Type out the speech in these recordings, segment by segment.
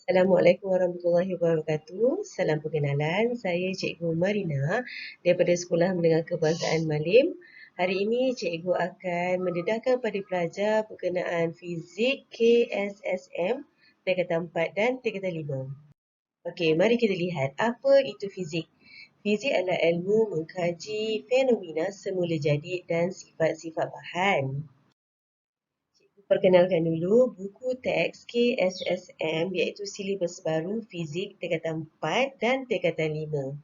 Assalamualaikum warahmatullahi wabarakatuh. Salam perkenalan. Saya Cikgu Marina daripada Sekolah Menengah Kebangsaan Malim. Hari ini cikgu akan mendedahkan pada pelajar berkenaan fizik KSSM tingkatan 4 dan tingkatan 5. Okey, mari kita lihat apa itu fizik. Fizik adalah ilmu mengkaji fenomena semula jadi dan sifat-sifat bahan. Perkenalkan dulu buku teks KSSM iaitu silibus baru fizik tingkatan 4 dan tingkatan 5.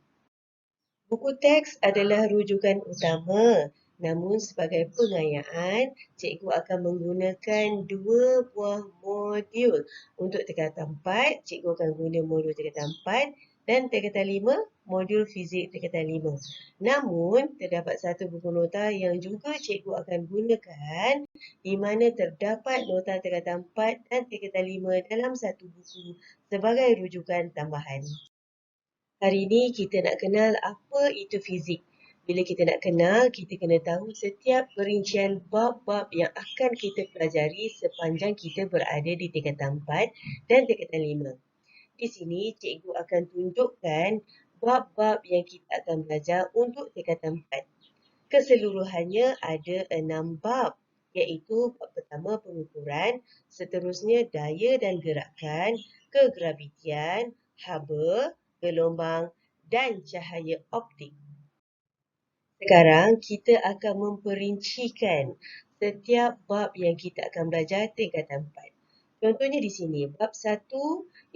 Buku teks adalah rujukan utama, namun sebagai pengayaan, cikgu akan menggunakan dua buah modul. Untuk tingkatan 4, cikgu akan guna modul tingkatan 4 dan tingkatan 5, modul fizik tingkatan 5. Namun, terdapat satu buku nota yang juga cikgu akan gunakan di mana terdapat nota tingkatan 4 dan tingkatan 5 dalam satu buku sebagai rujukan tambahan. Hari ini kita nak kenal apa itu fizik. Bila kita nak kenal, kita kena tahu setiap perincian bab-bab yang akan kita pelajari sepanjang kita berada di tingkatan 4 dan tingkatan 5. Di sini, cikgu akan tunjukkan bab-bab yang kita akan belajar untuk tingkatan 4. Keseluruhannya ada 6 bab, iaitu bab pertama pengukuran, seterusnya daya dan gerakan, kegravitian, haba, gelombang dan cahaya optik. Sekarang kita akan memperincikan setiap bab yang kita akan belajar tingkatan 4. Contohnya di sini, bab 1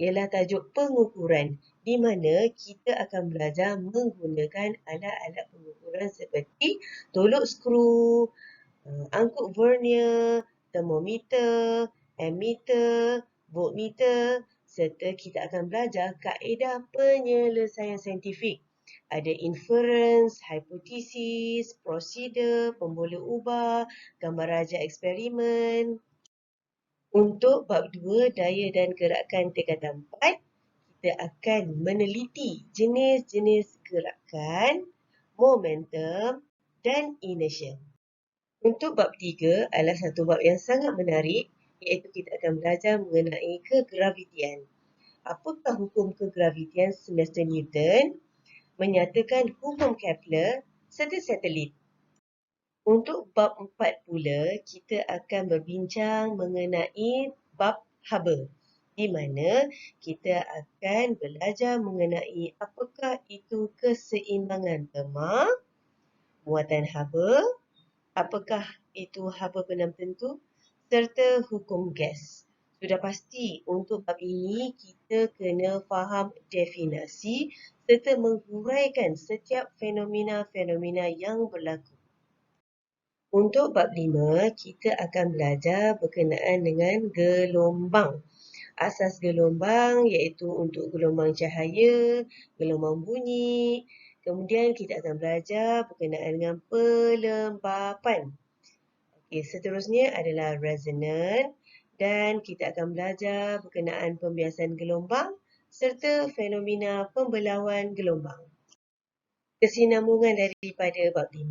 ialah tajuk pengukuran, di mana kita akan belajar menggunakan alat-alat pengukuran seperti tolok skru, angkut vernier, termometer, ammeter, voltmeter, serta kita akan belajar kaedah penyelesaian saintifik. Ada inference, hipotesis, prosedur, pembola ubah, gambar raja eksperimen. Untuk bab 2, daya dan gerakan tingkatan 4, kita akan meneliti jenis-jenis gerakan, momentum dan inertia. Untuk bab 3 adalah satu bab yang sangat menarik, iaitu kita akan belajar mengenai kegravitian. Apakah hukum kegravitian semester Newton? Menyatakan hukum Kepler serta satelit. Untuk bab 4 pula, kita akan berbincang mengenai bab haba, di mana kita akan belajar mengenai apakah itu keseimbangan terma, muatan haba, apakah itu haba benam tentu, serta hukum gas. Sudah pasti untuk bab ini kita kena faham definisi serta menghuraikan setiap fenomena-fenomena yang berlaku. Untuk bab 5, kita akan belajar berkenaan dengan gelombang. Asas gelombang iaitu untuk gelombang cahaya, gelombang bunyi. Kemudian kita akan belajar berkenaan dengan pelembapan. Seterusnya adalah resonan dan kita akan belajar berkenaan pembiasan gelombang serta fenomena pembelauan gelombang. Kesinambungan daripada bab 5,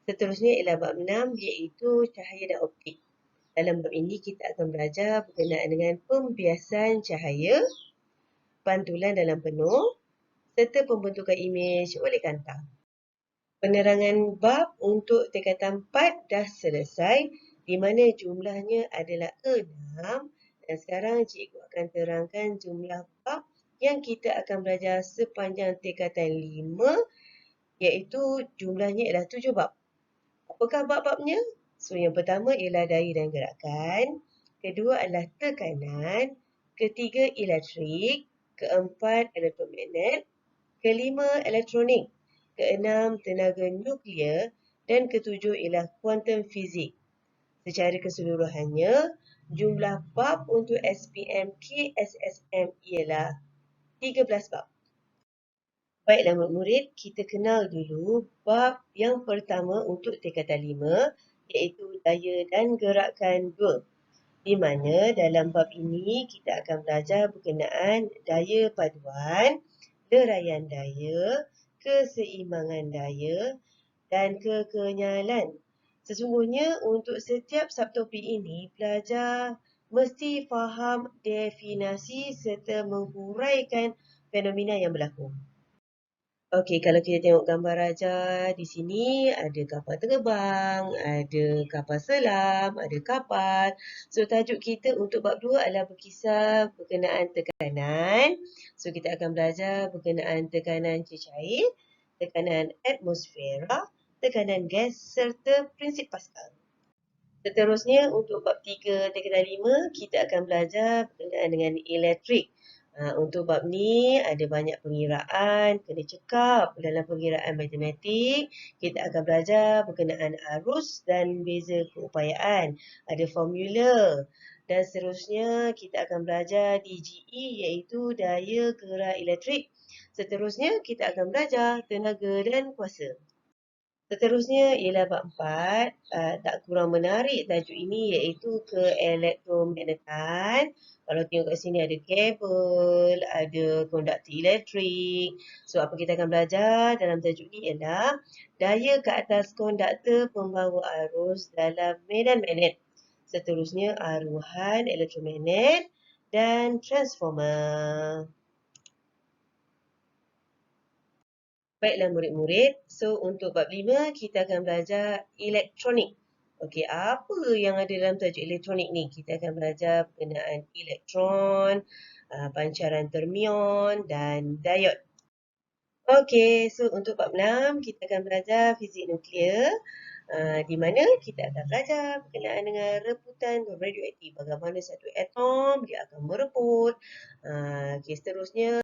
seterusnya ialah bab 6 iaitu cahaya dan optik. Dalam bab ini kita akan belajar berkenaan dengan pembiasan cahaya, pantulan dalam penuh serta pembentukan imej oleh kanta. Penerangan bab untuk tingkatan 4 dah selesai, di mana jumlahnya adalah 6 dan sekarang cikgu akan terangkan jumlah bab yang kita akan belajar sepanjang tingkatan 5, iaitu jumlahnya ialah 7 bab. Apakah bab-babnya? So, yang pertama ialah daya dan gerakan, kedua adalah tekanan, ketiga elektrik, keempat elektromagnet, kelima elektronik, keenam tenaga nuklear dan ketujuh ialah kuantum fizik. Secara keseluruhannya, jumlah bab untuk SPM KSSM ialah 13 bab. Baiklah murid-murid, kita kenal dulu bab yang pertama untuk tingkatan 5 iaitu daya dan gerakan 2. Di mana dalam bab ini kita akan belajar berkenaan daya paduan, leraian daya, keseimbangan daya dan kekenyalan. Sesungguhnya untuk setiap subtopik ini, pelajar mesti faham definisi serta menghuraikan fenomena yang berlaku. Okey, kalau kita tengok gambar Raja di sini ada kapal terbang, ada kapal selam, ada kapal. So tajuk kita untuk bab 2 adalah berkisar berkenaan tekanan. So kita akan belajar berkenaan tekanan cecair, tekanan atmosfera, tekanan gas serta prinsip Pascal. Seterusnya untuk bab 3 dan 5 kita akan belajar berkenaan dengan elektrik. Untuk bab ni ada banyak pengiraan, kena cekap dalam pengiraan matematik. Kita akan belajar berkenaan arus dan beza keupayaan. Ada formula. Dan seterusnya kita akan belajar DGE iaitu daya gerak elektrik. Seterusnya kita akan belajar tenaga dan kuasa. Seterusnya ialah bab 4, tak kurang menarik tajuk ini iaitu keelektromagnetan. Kalau tengok kat sini ada kabel, ada konduktor elektrik. So apa kita akan belajar dalam tajuk ini ialah daya ke atas konduktor pembawa arus dalam medan magnet. Seterusnya aruhan elektromagnet dan transformer. Baiklah murid-murid, so untuk bab 5 kita akan belajar elektronik. Okey, apa yang ada dalam tajuk elektronik ni? Kita akan belajar berkenaan elektron, pancaran termion dan diod. Okey, so untuk bab 6 kita akan belajar fizik nuklear. Di mana kita akan belajar berkenaan dengan reputan radioaktif. Bagaimana satu atom dia akan mereput. Okey, seterusnya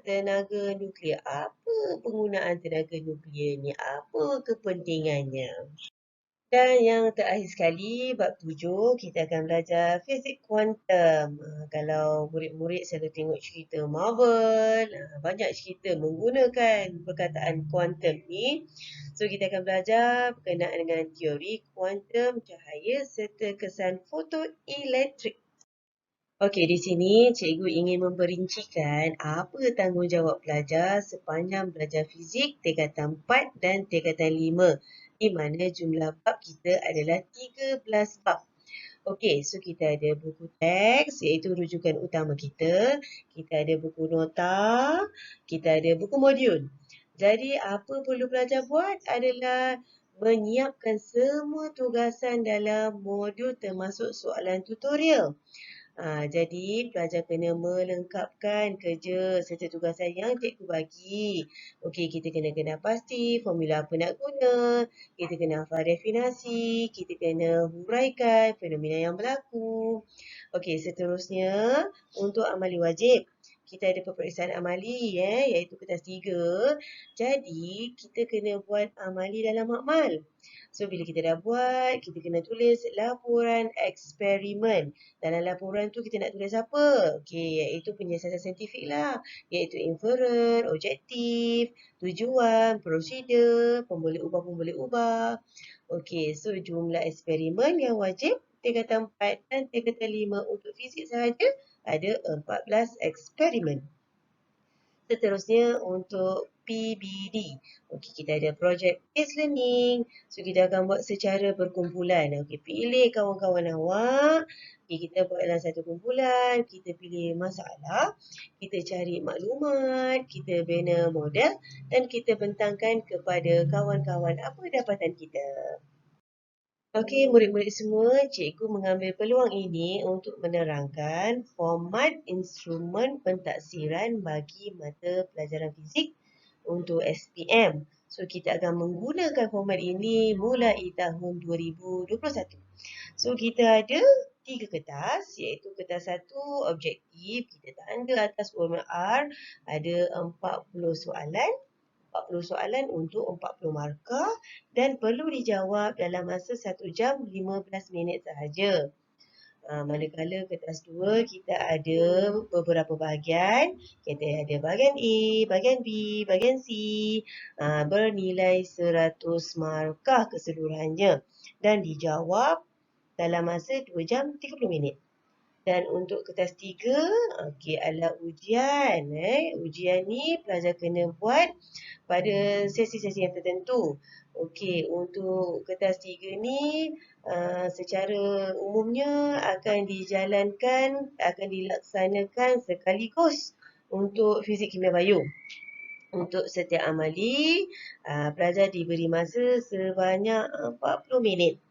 tenaga nuklear. Apa penggunaan tenaga nuklear ni? Apa kepentingannya? Dan yang terakhir sekali, bab 7, kita akan belajar fizik kuantum. Kalau murid-murid selalu tengok cerita Marvel, banyak cerita menggunakan perkataan kuantum ni. So, kita akan belajar berkenaan dengan teori kuantum cahaya serta kesan fotoelektrik. Okey, di sini cikgu ingin memperincikan apa tanggungjawab pelajar sepanjang belajar fizik tingkatan 4 dan tingkatan 5, di mana jumlah bab kita adalah 13 bab. Okey, so kita ada buku teks iaitu rujukan utama kita, kita ada buku nota, kita ada buku modul. Jadi apa perlu pelajar buat adalah menyiapkan semua tugasan dalam modul termasuk soalan tutorial. Jadi pelajar kena melengkapkan kerja serta tugasan yang cikgu bagi. Okey, kita kena kenal pasti formula apa nak guna, kita kena hafal definisi, kita kena huraikan fenomena yang berlaku. Okey, seterusnya untuk amali wajib. Kita ada peperiksaan amali iaitu kertas 3. Jadi, kita kena buat amali dalam makmal. So, bila kita dah buat, kita kena tulis laporan eksperimen. Dalam laporan tu kita nak tulis apa? Okey, iaitu penyiasatan saintifik lah. Iaitu inferen, objektif, tujuan, prosedur, pemboleh ubah. Okey, so jumlah eksperimen yang wajib tingkatan 4 dan tingkatan 5 untuk fizik sahaja ada 14 eksperimen. Seterusnya untuk PBD. Okey, kita ada project based learning. So kita akan buat secara berkumpulan. Okey, pilih kawan-kawan awak. Okey, kita buat dalam satu kumpulan, kita pilih masalah, kita cari maklumat, kita bina model dan kita bentangkan kepada kawan-kawan apa dapatan kita. Okey, murid-murid semua, cikgu mengambil peluang ini untuk menerangkan format instrumen pentaksiran bagi mata pelajaran fizik untuk SPM. So, kita akan menggunakan format ini mulai tahun 2021. So, kita ada 3 kertas, iaitu kertas 1 objektif, kita tanda atas warna R, ada 40 soalan. 40 soalan untuk 40 markah dan perlu dijawab dalam masa 1 jam 15 minit sahaja. Manakala kertas 2 kita ada beberapa bahagian. Kita ada bahagian A, bahagian B, bahagian C bernilai 100 markah keseluruhannya dan dijawab dalam masa 2 jam 30 minit. Dan untuk kertas 3, okey, adalah ujian. Ujian ni pelajar kena buat pada sesi-sesi yang tertentu. Okey, untuk kertas 3 ni secara umumnya akan dilaksanakan sekaligus untuk fizik, kimia, bio. Untuk setiap amali, pelajar diberi masa sebanyak 40 minit.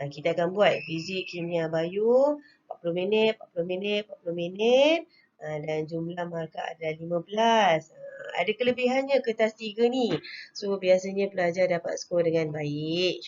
Kita akan buat fizik, kimia, bio 40 minit, 40 minit, 40 minit, dan jumlah markah adalah 15. Ada kelebihannya kertas 3 ni. So, biasanya pelajar dapat skor dengan baik.